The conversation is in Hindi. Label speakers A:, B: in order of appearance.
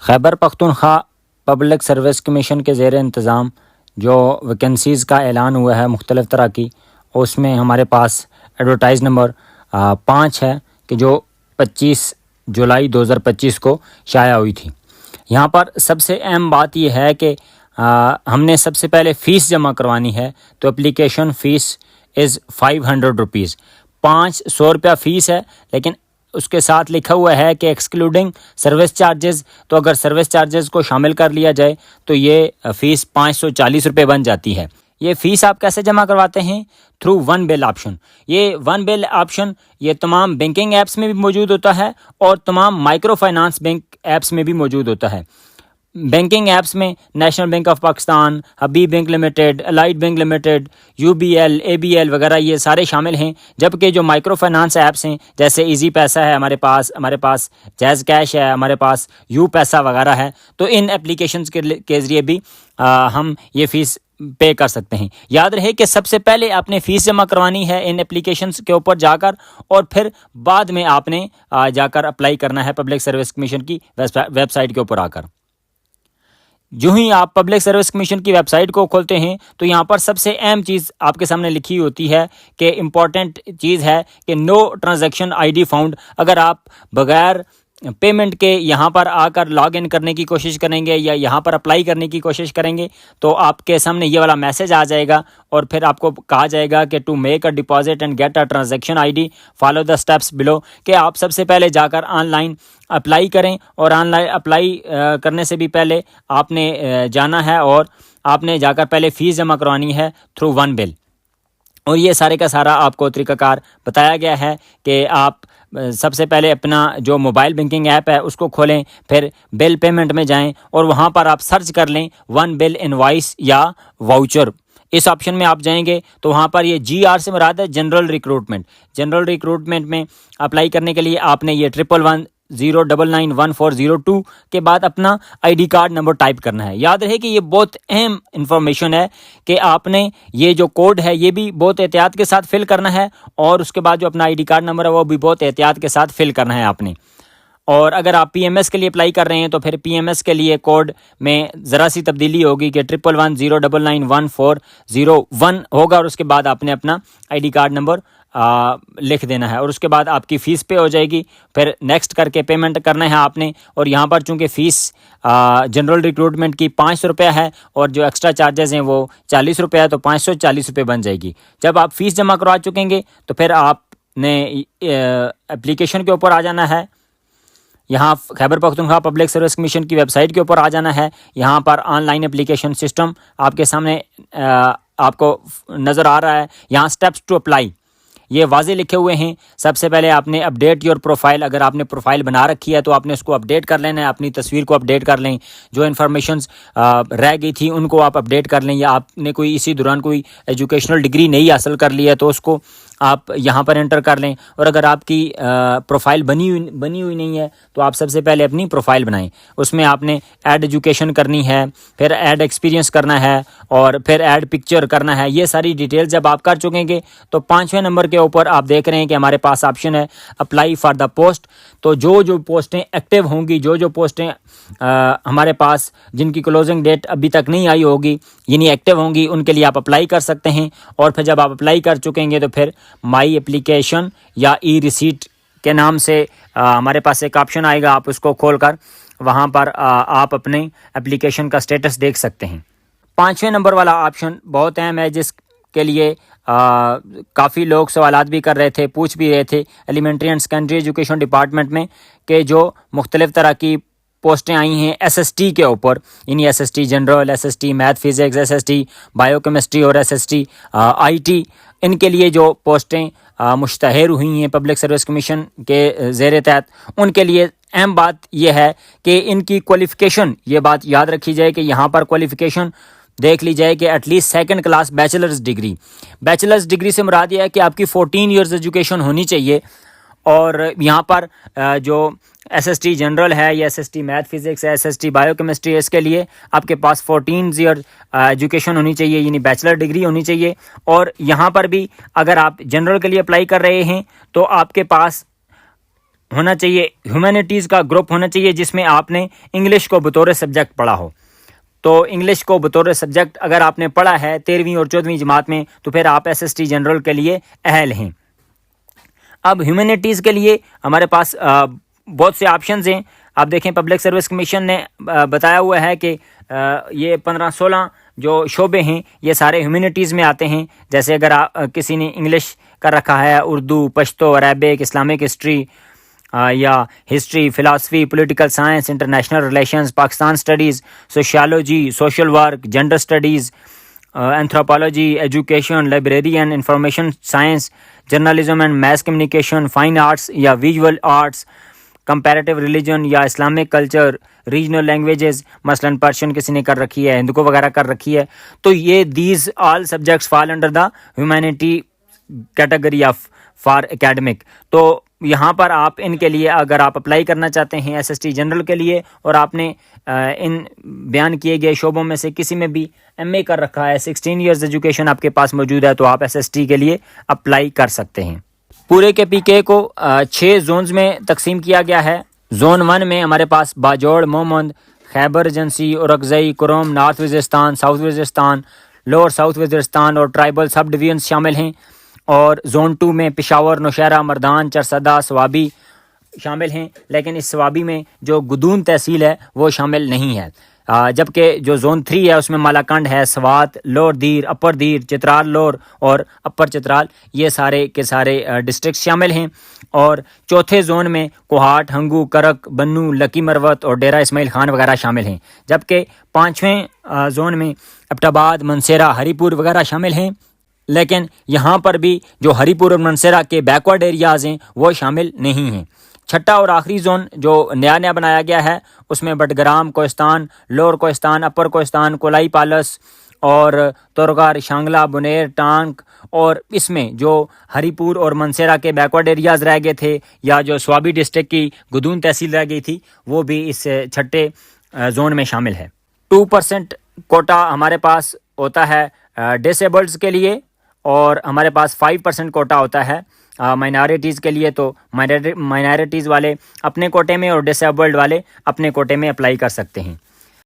A: Khyber Pakhtunkhwa public service commission के ज़ेर इंतज़ाम जो वैकेंसीज़ का ऐलान हुआ है मुख्तलिफ़ तरह की, उसमें हमारे पास एडवर्टाइज़ नंबर 5 है कि जो 25 जुलाई 2025 को शाया हुई थी। यहाँ पर सबसे अहम बात यह है कि हमने सबसे पहले फ़ीस जमा करवानी है, तो एप्लीकेशन फ़ीस इज़ 500 रुपीज़, 500 रुपया फ़ीस है। लेकिन उसके साथ लिखा हुआ है कि एक्सक्लूडिंग सर्विस चार्जेस, तो अगर सर्विस चार्जेस को शामिल कर लिया जाए तो ये फ़ीस 540 रुपये बन जाती है। ये फ़ीस आप कैसे जमा करवाते हैं? Through one bill option. ये वन बिल ऑप्शन ये तमाम बैंकिंग ऐप्स में भी मौजूद होता है और तमाम माइक्रो फाइनेंस बैंक ऐप्स में भी मौजूद होता है। बैंकिंग ऐप्स में national bank of Pakistan, Habib bank limited, allied bank limited, UBL, ABL वगैरह ये सारे शामिल हैं। जबकि जो माइक्रो फाइनेंस ऐप्स हैं जैसे इजी पैसा है हमारे पास जैज़ कैश है, हमारे पास यू पैसा वगैरह है, तो इन एप्लीकेशंस के ज़रिए भी हम ये फ़ीस पे कर सकते हैं। याद रहे कि सबसे पहले आपने फ़ीस जमा करवानी है इन एप्लीकेशंस के ऊपर जाकर, और फिर बाद में आपने जाकर अप्लाई करना है पब्लिक सर्विस कमीशन की वेबसाइट के ऊपर आकर। जो ही आप पब्लिक सर्विस कमीशन की वेबसाइट को खोलते हैं तो यहाँ पर सबसे अहम चीज़ आपके सामने लिखी होती है कि इम्पॉर्टेंट चीज़ है कि नो ट्रांजैक्शन ID फाउंड। अगर आप बगैर पेमेंट के यहाँ पर आकर लॉग इन करने की कोशिश करेंगे या यहाँ पर अप्लाई करने की कोशिश करेंगे तो आपके सामने ये वाला मैसेज आ जाएगा और फिर आपको कहा जाएगा कि to make a deposit and get a transaction ID follow the steps below, कि आप सबसे पहले जाकर ऑनलाइन अप्लाई करें। और ऑनलाइन अप्लाई करने से भी पहले आपने जाना है और आपने जाकर पहले फ़ीस जमा करवानी है थ्रू वन बिल। और ये सारे का सारा आपको तरीक़ाकार बताया गया है कि आप सबसे पहले अपना जो मोबाइल बैंकिंग ऐप है उसको खोलें, फिर बिल पेमेंट में जाएं और वहाँ पर आप सर्च कर लें वन बिल इनवॉइस या वाउचर। इस ऑप्शन में आप जाएंगे तो वहाँ पर ये GR से मुराद है जनरल रिक्रूटमेंट में अप्लाई करने के लिए आपने ये 1110991402 के बाद अपना ID कार्ड नंबर टाइप करना है। याद रहे कि ये बहुत अहम इंफॉर्मेशन है कि आपने ये जो कोड है ये भी बहुत एहतियात के साथ फिल करना है और उसके बाद जो अपना ID कार्ड नंबर है वो भी बहुत एहतियात के साथ फिल करना है आपने। और अगर आप PMS के लिए अप्लाई कर रहे हैं तो फिर PMS के लिए कोड में ज़रा सी तब्दीली होगी कि 1110991401 होगा और उसके बाद आपने अपना ID कार्ड नंबर लिख देना है और उसके बाद आपकी फ़ीस पे हो जाएगी। फिर नेक्स्ट करके पेमेंट करना है आपने। और यहाँ पर चूँकि फ़ीस जनरल रिक्रूटमेंट की 500 रुपया है और जो एक्स्ट्रा चार्जेस हैं वो 40 रुपया है, तो 540 रुपये बन जाएगी। जब आप फ़ीस जमा करवा चुकेंगे तो फिर आपने एप्लीकेशन के ऊपर आ जाना है। यहाँ Khyber Pakhtunkhwa public service commission की वेबसाइट के ऊपर आ जाना है। यहाँ पर ऑनलाइन एप्लीकेशन सिस्टम आपके सामने आपको नज़र आ रहा है। यहाँ स्टेप्स टू अप्लाई ये वाज़े लिखे हुए हैं। सबसे पहले आपने अपडेट योर प्रोफाइल, अगर आपने प्रोफाइल बना रखी है तो आपने उसको अपडेट कर लेना है, अपनी तस्वीर को अपडेट कर लें, जो इन्फॉर्मेशंस रह गई थी उनको आप अपडेट कर लें, या आपने कोई इसी दौरान कोई एजुकेशनल डिग्री नहीं हासिल कर ली है तो उसको आप यहाँ पर एंटर कर लें। और अगर आपकी प्रोफाइल बनी हुई नहीं है तो आप सबसे पहले अपनी प्रोफाइल बनाएं। उसमें आपने ऐड एजुकेशन करनी है, फिर ऐड एक्सपीरियंस करना है और फिर ऐड पिक्चर करना है। ये सारी डिटेल जब आप कर चुकेंगे तो 5वें नंबर के ऊपर आप देख रहे हैं कि हमारे पास ऑप्शन है अप्लाई फॉर द पोस्ट। तो जो पोस्टें एक्टिव होंगी, जो पोस्टें हमारे पास जिनकी क्लोजिंग डेट अभी तक नहीं आई होगी यानी एक्टिव होंगी, उनके लिए आप अप्लाई कर सकते हैं। और फिर जब आप अप्लाई कर चुकेंगे तो फिर माई एप्लीकेशन या ई-रिसीट के नाम से हमारे पास एक ऑप्शन आएगा, आप उसको खोलकर वहाँ पर आप अपने एप्लीकेशन का स्टेटस देख सकते हैं। 5वें नंबर वाला ऑप्शन बहुत अहम है, जिसके लिए काफ़ी लोग सवालात भी कर रहे थे, पूछ भी रहे थे elementary and secondary education department में कि जो मुख्तलिफ़ तरह की पोस्टें आई हैं SST के ऊपर, यानी SST general, SST math physics, SST biochemistry और SST IT, इनके लिए जो पोस्टें मुश्तहर हुई हैं पब्लिक सर्विस कमीशन के ज़ेर तहत, उनके लिए अहम बात यह है कि इनकी क्वालिफ़िकेशन, ये बात याद रखी जाए कि यहाँ पर क्वालिफ़िकेशन देख ली जाए कि at least second class bachelors degree से मुराद यह है कि आपकी 14 ईयर्स एजुकेशन होनी चाहिए। और यहाँ पर जो SST जनरल है या SST मैथ फिज़िक्स है, SST बायोकेमिस्ट्री, इसके लिए आपके पास 14 ईयर एजुकेशन होनी चाहिए, यानी बैचलर डिग्री होनी चाहिए। और यहाँ पर भी अगर आप जनरल के लिए अप्लाई कर रहे हैं तो आपके पास होना चाहिए, ह्यूमैनिटीज़ का ग्रुप होना चाहिए जिसमें आपने इंग्लिश को बतौर सब्जेक्ट पढ़ा हो। तो इंग्लिश को बतौर सब्जेक्ट अगर आपने पढ़ा है 13वीं और 14वीं जमात में तो फिर आप SST जनरल के लिए अहल हैं। अब ह्यूमैनिटीज़ के लिए हमारे पास बहुत से ऑप्शंस हैं। आप देखें पब्लिक सर्विस कमीशन ने बताया हुआ है कि ये 15-16 जो शोबे हैं ये सारे ह्यूमैनिटीज़ में आते हैं। जैसे अगर किसी ने इंग्लिश कर रखा है, Urdu, Pashto, Arabic, Islamic history या history, philosophy, political science, international relations, Pakistan studies, sociology, social work, gender studies, anthropology, education, library and information science, journalism and mass communication, fine arts या विजुअल आर्ट्स, कंपैरेटिव रिलीजन या इस्लामिक कल्चर, रीजनल लैंग्वेजेस, मसलन पर्शियन किसी ने कर रखी है, हिंदू वगैरह कर रखी है। तो ये these all subjects fall under the humanity category of for academic. तो यहाँ पर आप इनके लिए अगर आप अप्लाई करना चाहते हैं SST जनरल के लिए और आपने इन बयान किए गए शोबों में से किसी में भी MA कर रखा है, 16 ईयर्स एजुकेशन आपके पास मौजूद है, तो आप SST के लिए अप्लाई कर सकते हैं। पूरे के PK को 6 जोन्स में तकसीम किया गया है। जोन 1 में हमारे पास Bajaur, Mohammad, Khyber agency, Orakzai, Kurram, north Waziristan, south Waziristan, lower south Waziristan और ट्राइबल सब डिवीजन शामिल हैं। और जोन 2 में पेशावर, नौशहरा, मर्दान, चरसदा, स्वाबी शामिल हैं। लेकिन इस स्वाबी में जो गुदून तहसील है वो शामिल नहीं है। जबकि जो जोन 3 है उसमें मालाकंड है, स्वात, लोअर दीर, अपर दीर, चित्राल लोअर और अपर चित्राल, ये सारे के सारे डिस्ट्रिक्ट शामिल हैं। और चौथे जोन में कोहाट, हंगू, करक, बन्नू, लकी मरवत और डेरा इस्माइल खान वगैरह शामिल हैं। जबकि 5वें जोन में अब्टाबाद, मनसेरा, हरीपुर वगैरह शामिल हैं। लेकिन यहाँ पर भी जो हरीपुर और मनसेरा के बैकवर्ड एरियाज़ हैं वो शामिल नहीं हैं। छठा और आखिरी जोन जो नया बनाया गया है उसमें बटग्राम, कोहिस्तान, लोअर कोहिस्तान, अपर कोहिस्तान, कोलाई पालस और तोरगार, शांगला, बुनेर, टांक, और इसमें जो हरीपुर और मनसेरा के बैकवर्ड एरियाज़ रह गए थे या जो स्वाबी डिस्ट्रिक्ट की गुदून तहसील रह गई थी वो भी इस छठे जोन में शामिल है। 2% कोटा हमारे पास होता है डिसेबल्ड्स के लिए और हमारे पास 5% कोटा होता है माइनॉरिटीज़ के लिए। तो माइनॉरिटीज़ वाले अपने कोटे में और डिसेबल्ड वाले अपने कोटे में अप्लाई कर सकते हैं।